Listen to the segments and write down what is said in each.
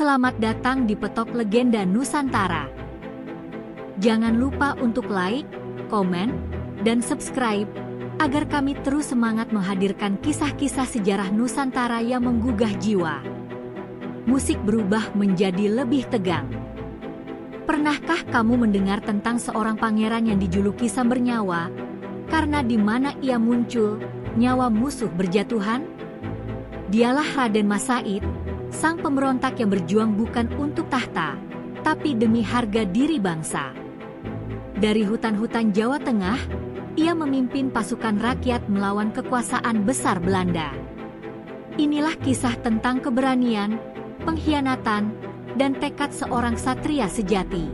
Selamat datang di Petok Legenda Nusantara. Jangan lupa untuk like, komen, dan subscribe, agar kami terus semangat menghadirkan kisah-kisah sejarah Nusantara yang menggugah jiwa. Musik berubah menjadi lebih tegang. Pernahkah kamu mendengar tentang seorang pangeran yang dijuluki Samber Nyawa, karena di mana ia muncul, nyawa musuh berjatuhan? Dialah Raden Mas Said, sang pemberontak yang berjuang bukan untuk tahta, tapi demi harga diri bangsa. Dari hutan-hutan Jawa Tengah, ia memimpin pasukan rakyat melawan kekuasaan besar Belanda. Inilah kisah tentang keberanian, pengkhianatan, dan tekad seorang satria sejati.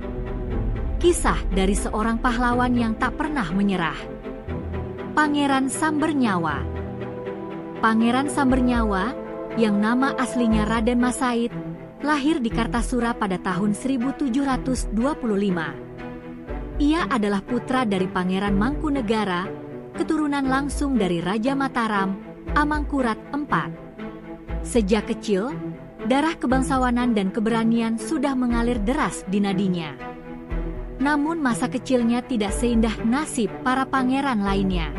Kisah dari seorang pahlawan yang tak pernah menyerah. Pangeran Samber Nyawa. Pangeran Samber Nyawa, yang nama aslinya Raden Mas Said, lahir di Kartasura pada tahun 1725. Ia adalah putra dari Pangeran Mangkunegara, keturunan langsung dari Raja Mataram, Amangkurat IV. Sejak kecil, darah kebangsawanan dan keberanian sudah mengalir deras di nadinya. Namun masa kecilnya tidak seindah nasib para pangeran lainnya.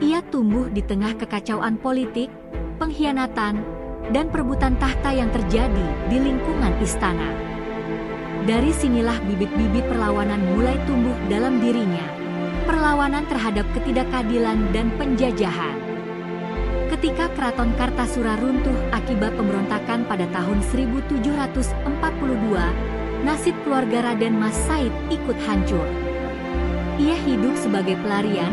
Ia tumbuh di tengah kekacauan politik, pengkhianatan, dan perebutan tahta yang terjadi di lingkungan istana. Dari sinilah bibit-bibit perlawanan mulai tumbuh dalam dirinya. Perlawanan terhadap ketidakadilan dan penjajahan. Ketika Keraton Kartasura runtuh akibat pemberontakan pada tahun 1742, nasib keluarga Raden Mas Said ikut hancur. Ia hidup sebagai pelarian,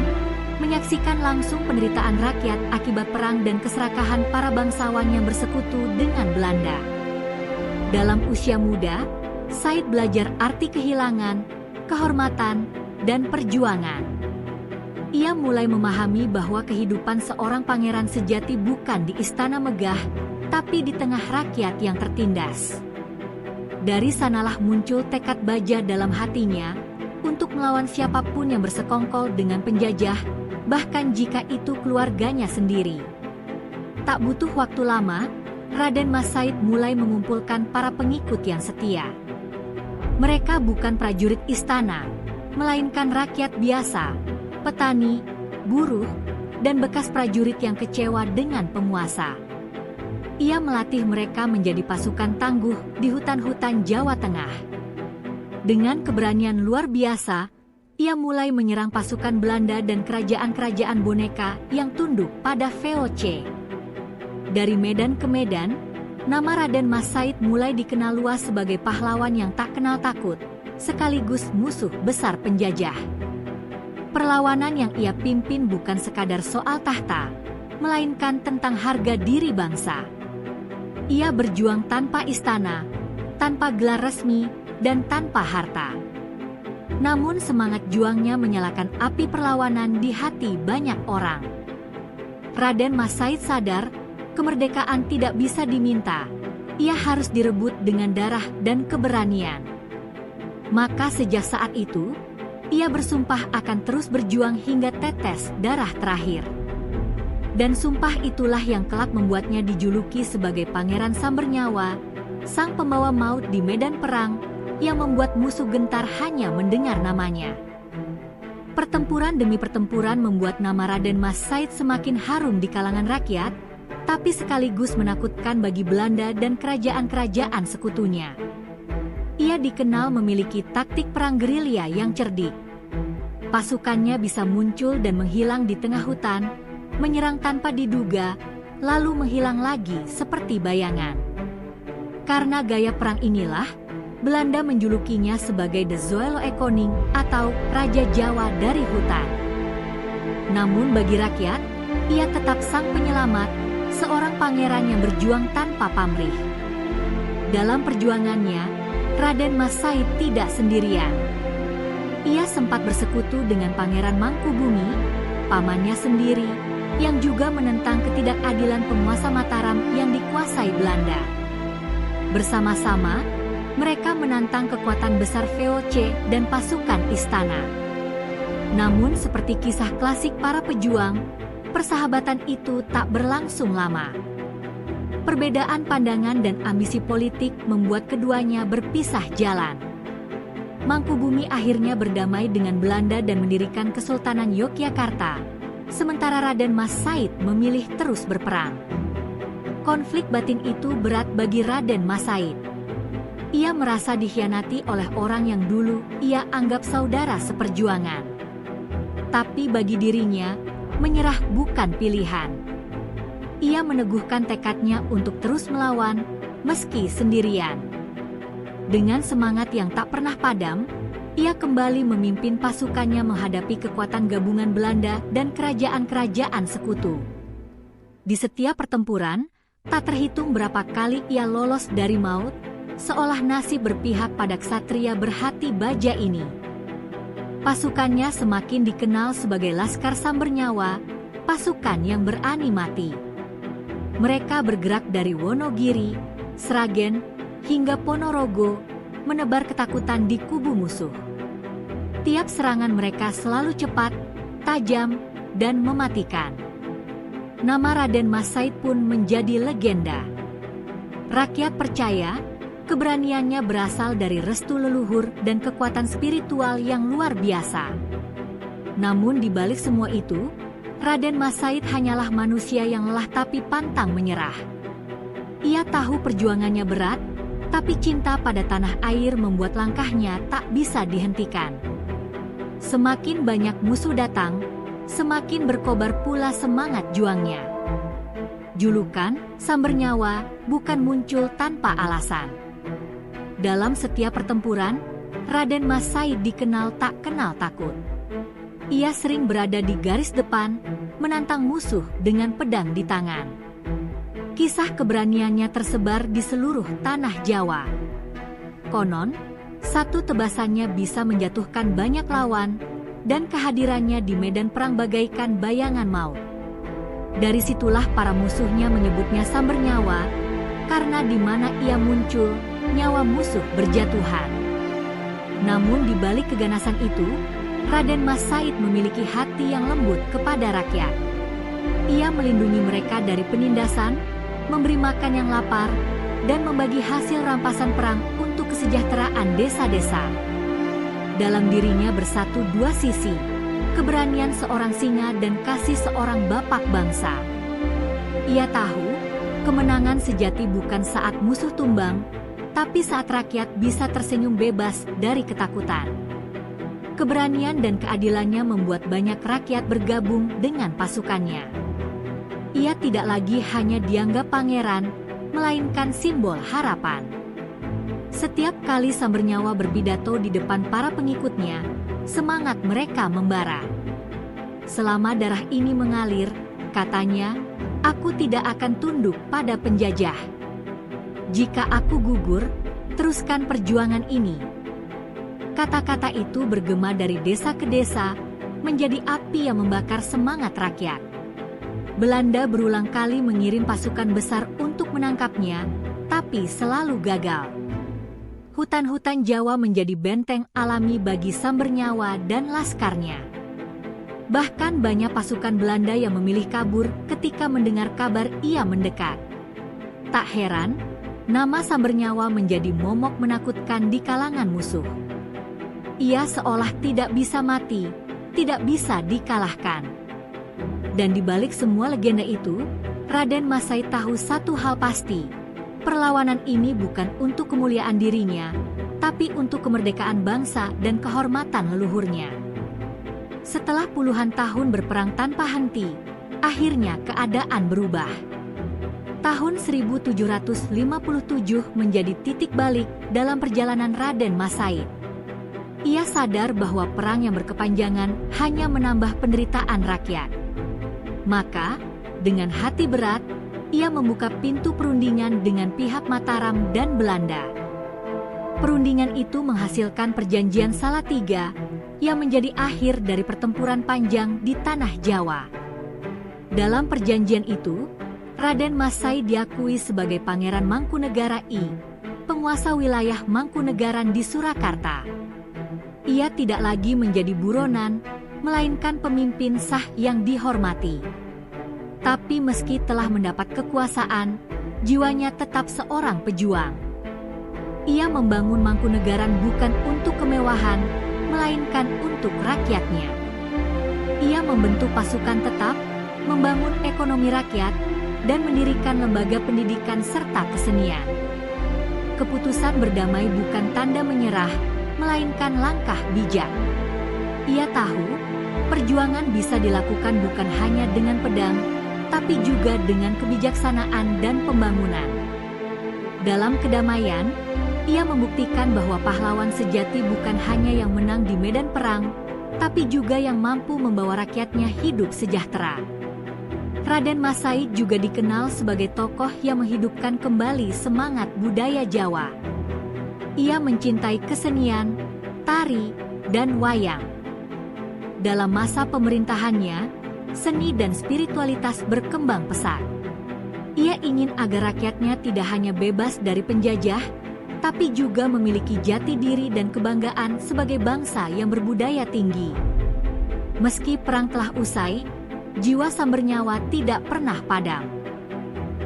menyaksikan langsung penderitaan rakyat akibat perang dan keserakahan para bangsawan yang bersekutu dengan Belanda. Dalam usia muda, Said belajar arti kehilangan, kehormatan, dan perjuangan. Ia mulai memahami bahwa kehidupan seorang pangeran sejati bukan di istana megah, tapi di tengah rakyat yang tertindas. Dari sanalah muncul tekad baja dalam hatinya untuk melawan siapapun yang bersekongkol dengan penjajah, bahkan jika itu keluarganya sendiri. Tak butuh waktu lama, Raden Mas Said mulai mengumpulkan para pengikut yang setia. Mereka bukan prajurit istana, melainkan rakyat biasa, petani, buruh, dan bekas prajurit yang kecewa dengan penguasa. Ia melatih mereka menjadi pasukan tangguh di hutan-hutan Jawa Tengah. Dengan keberanian luar biasa, ia mulai menyerang pasukan Belanda dan kerajaan-kerajaan boneka yang tunduk pada VOC. Dari medan ke medan, nama Raden Mas Said mulai dikenal luas sebagai pahlawan yang tak kenal takut, sekaligus musuh besar penjajah. Perlawanan yang ia pimpin bukan sekadar soal tahta, melainkan tentang harga diri bangsa. Ia berjuang tanpa istana, tanpa gelar resmi, dan tanpa harta. Namun semangat juangnya menyalakan api perlawanan di hati banyak orang. Raden Mas Said sadar, kemerdekaan tidak bisa diminta, ia harus direbut dengan darah dan keberanian. Maka sejak saat itu, ia bersumpah akan terus berjuang hingga tetes darah terakhir. Dan sumpah itulah yang kelak membuatnya dijuluki sebagai Pangeran Samber Nyawa, sang pembawa maut di medan perang, yang membuat musuh gentar hanya mendengar namanya. Pertempuran demi pertempuran membuat nama Raden Mas Said semakin harum di kalangan rakyat, tapi sekaligus menakutkan bagi Belanda dan kerajaan-kerajaan sekutunya. Ia dikenal memiliki taktik perang gerilya yang cerdik. Pasukannya bisa muncul dan menghilang di tengah hutan, menyerang tanpa diduga, lalu menghilang lagi seperti bayangan. Karena gaya perang inilah, Belanda menjulukinya sebagai The Zoelo Koning atau Raja Jawa dari hutan. Namun bagi rakyat, ia tetap sang penyelamat, seorang pangeran yang berjuang tanpa pamrih. Dalam perjuangannya, Raden Mas Said tidak sendirian. Ia sempat bersekutu dengan Pangeran Mangkubumi, pamannya sendiri, yang juga menentang ketidakadilan penguasa Mataram yang dikuasai Belanda. Bersama-sama, mereka menantang kekuatan besar VOC dan pasukan istana. Namun seperti kisah klasik para pejuang, persahabatan itu tak berlangsung lama. Perbedaan pandangan dan ambisi politik membuat keduanya berpisah jalan. Mangkubumi akhirnya berdamai dengan Belanda dan mendirikan Kesultanan Yogyakarta, sementara Raden Mas Said memilih terus berperang. Konflik batin itu berat bagi Raden Mas Said. Ia merasa dikhianati oleh orang yang dulu ia anggap saudara seperjuangan. Tapi bagi dirinya, menyerah bukan pilihan. Ia meneguhkan tekadnya untuk terus melawan, meski sendirian. Dengan semangat yang tak pernah padam, ia kembali memimpin pasukannya menghadapi kekuatan gabungan Belanda dan kerajaan-kerajaan sekutu. Di setiap pertempuran, tak terhitung berapa kali ia lolos dari maut, seolah nasib berpihak pada ksatria berhati baja ini. Pasukannya semakin dikenal sebagai Laskar Sambernyawa, pasukan yang berani mati. Mereka bergerak dari Wonogiri, Sragen, hingga Ponorogo, menebar ketakutan di kubu musuh. Tiap serangan mereka selalu cepat, tajam, dan mematikan. Nama Raden Mas Said pun menjadi legenda. Rakyat percaya, keberaniannya berasal dari restu leluhur dan kekuatan spiritual yang luar biasa. Namun di balik semua itu, Raden Mas Said hanyalah manusia yang lelah tapi pantang menyerah. Ia tahu perjuangannya berat, tapi cinta pada tanah air membuat langkahnya tak bisa dihentikan. Semakin banyak musuh datang, semakin berkobar pula semangat juangnya. Julukan Sambernyawa bukan muncul tanpa alasan. Dalam setiap pertempuran, Raden Mas Said dikenal tak kenal takut. Ia sering berada di garis depan, menantang musuh dengan pedang di tangan. Kisah keberaniannya tersebar di seluruh tanah Jawa. Konon, satu tebasannya bisa menjatuhkan banyak lawan, dan kehadirannya di medan perang bagaikan bayangan maut. Dari situlah para musuhnya menyebutnya Sambernyawa, karena di mana ia muncul, nyawa musuh berjatuhan. Namun di balik keganasan itu, Raden Mas Said memiliki hati yang lembut kepada rakyat. Ia melindungi mereka dari penindasan, memberi makan yang lapar, dan membagi hasil rampasan perang untuk kesejahteraan desa-desa. Dalam dirinya bersatu dua sisi, keberanian seorang singa dan kasih seorang bapak bangsa. Ia tahu, kemenangan sejati bukan saat musuh tumbang, tapi saat rakyat bisa tersenyum bebas dari ketakutan. Keberanian dan keadilannya membuat banyak rakyat bergabung dengan pasukannya. Ia tidak lagi hanya dianggap pangeran, melainkan simbol harapan. Setiap kali Sambernyawa berpidato di depan para pengikutnya, semangat mereka membara. Selama darah ini mengalir, katanya, aku tidak akan tunduk pada penjajah. Jika aku gugur, teruskan perjuangan ini. Kata-kata itu bergema dari desa ke desa, menjadi api yang membakar semangat rakyat. Belanda berulang kali mengirim pasukan besar untuk menangkapnya, tapi selalu gagal. Hutan-hutan Jawa menjadi benteng alami bagi Sambernyawa dan laskarnya. Bahkan banyak pasukan Belanda yang memilih kabur ketika mendengar kabar ia mendekat. Tak heran, nama Sambernyawa menjadi momok menakutkan di kalangan musuh. Ia seolah tidak bisa mati, tidak bisa dikalahkan. Dan di balik semua legenda itu, Raden Mas Said tahu satu hal pasti, perlawanan ini bukan untuk kemuliaan dirinya, tapi untuk kemerdekaan bangsa dan kehormatan leluhurnya. Setelah puluhan tahun berperang tanpa henti, akhirnya keadaan berubah. Tahun 1757 menjadi titik balik dalam perjalanan Raden Mas Said. Ia sadar bahwa perang yang berkepanjangan hanya menambah penderitaan rakyat. Maka, dengan hati berat, ia membuka pintu perundingan dengan pihak Mataram dan Belanda. Perundingan itu menghasilkan perjanjian Salatiga yang menjadi akhir dari pertempuran panjang di tanah Jawa. Dalam perjanjian itu, Raden Mas Said diakui sebagai Pangeran Mangkunegara I, penguasa wilayah Mangkunegaran di Surakarta. Ia tidak lagi menjadi buronan, melainkan pemimpin sah yang dihormati. Tapi meski telah mendapat kekuasaan, jiwanya tetap seorang pejuang. Ia membangun Mangkunegaran bukan untuk kemewahan, melainkan untuk rakyatnya. Ia membentuk pasukan tetap, membangun ekonomi rakyat, dan mendirikan lembaga pendidikan serta kesenian. Keputusan berdamai bukan tanda menyerah, melainkan langkah bijak. Ia tahu, perjuangan bisa dilakukan bukan hanya dengan pedang, tapi juga dengan kebijaksanaan dan pembangunan. Dalam kedamaian, ia membuktikan bahwa pahlawan sejati bukan hanya yang menang di medan perang, tapi juga yang mampu membawa rakyatnya hidup sejahtera. Raden Mas Said juga dikenal sebagai tokoh yang menghidupkan kembali semangat budaya Jawa. Ia mencintai kesenian, tari, dan wayang. Dalam masa pemerintahannya, seni dan spiritualitas berkembang pesat. Ia ingin agar rakyatnya tidak hanya bebas dari penjajah, tapi juga memiliki jati diri dan kebanggaan sebagai bangsa yang berbudaya tinggi. Meski perang telah usai, jiwa Sambernyawa tidak pernah padam.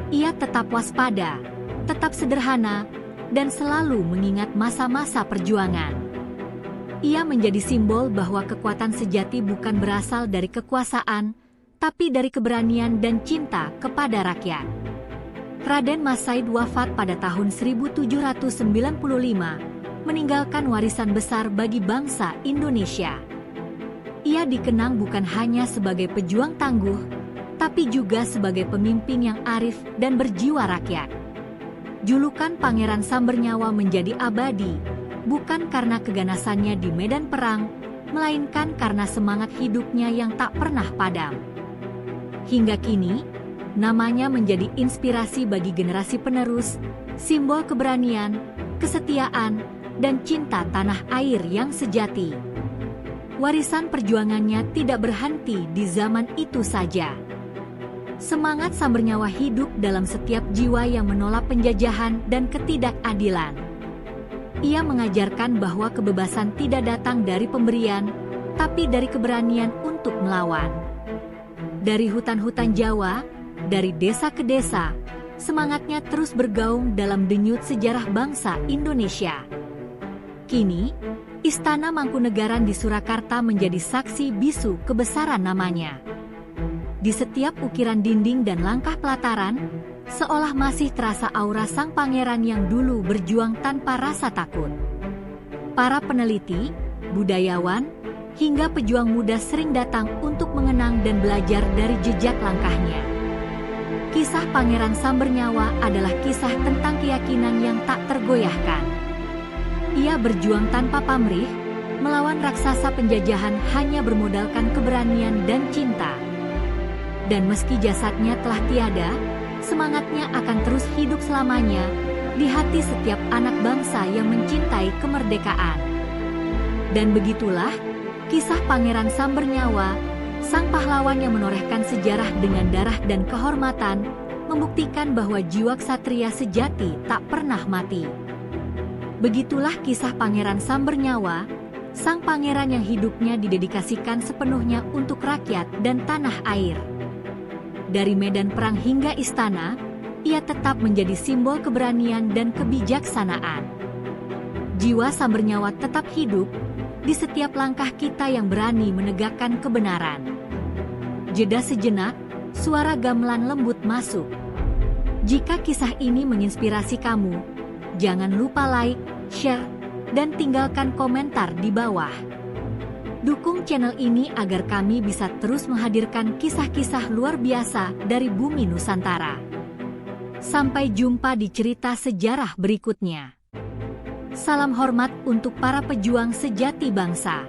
Ia tetap waspada, tetap sederhana, dan selalu mengingat masa-masa perjuangan. Ia menjadi simbol bahwa kekuatan sejati bukan berasal dari kekuasaan, tapi dari keberanian dan cinta kepada rakyat. Raden Mas Said wafat pada tahun 1795, meninggalkan warisan besar bagi bangsa Indonesia. Ia dikenang bukan hanya sebagai pejuang tangguh, tapi juga sebagai pemimpin yang arif dan berjiwa rakyat. Julukan Pangeran Sambernyawa menjadi abadi, bukan karena keganasannya di medan perang, melainkan karena semangat hidupnya yang tak pernah padam. Hingga kini, namanya menjadi inspirasi bagi generasi penerus, simbol keberanian, kesetiaan, dan cinta tanah air yang sejati. Warisan perjuangannya tidak berhenti di zaman itu saja. Semangat Sambernyawa hidup dalam setiap jiwa yang menolak penjajahan dan ketidakadilan. Ia mengajarkan bahwa kebebasan tidak datang dari pemberian, tapi dari keberanian untuk melawan. Dari hutan-hutan Jawa, dari desa ke desa, semangatnya terus bergaung dalam denyut sejarah bangsa Indonesia. Kini, Istana Mangkunegaran di Surakarta menjadi saksi bisu kebesaran namanya. Di setiap ukiran dinding dan langkah pelataran, seolah masih terasa aura sang pangeran yang dulu berjuang tanpa rasa takut. Para peneliti, budayawan, hingga pejuang muda sering datang untuk mengenang dan belajar dari jejak langkahnya. Kisah Pangeran Sambernyawa adalah kisah tentang keyakinan yang tak tergoyahkan. Ia berjuang tanpa pamrih, melawan raksasa penjajahan hanya bermodalkan keberanian dan cinta. Dan meski jasadnya telah tiada, semangatnya akan terus hidup selamanya di hati setiap anak bangsa yang mencintai kemerdekaan. Dan begitulah kisah Pangeran Sambernyawa, sang pahlawan yang menorehkan sejarah dengan darah dan kehormatan, membuktikan bahwa jiwa ksatria sejati tak pernah mati. Begitulah kisah Pangeran Sambernyawa, sang pangeran yang hidupnya didedikasikan sepenuhnya untuk rakyat dan tanah air. Dari medan perang hingga istana, ia tetap menjadi simbol keberanian dan kebijaksanaan. Jiwa Sambernyawa tetap hidup di setiap langkah kita yang berani menegakkan kebenaran. Jeda sejenak, suara gamelan lembut masuk. Jika kisah ini menginspirasi kamu, jangan lupa like, share, dan tinggalkan komentar di bawah. Dukung channel ini agar kami bisa terus menghadirkan kisah-kisah luar biasa dari bumi Nusantara. Sampai jumpa di cerita sejarah berikutnya. Salam hormat untuk para pejuang sejati bangsa.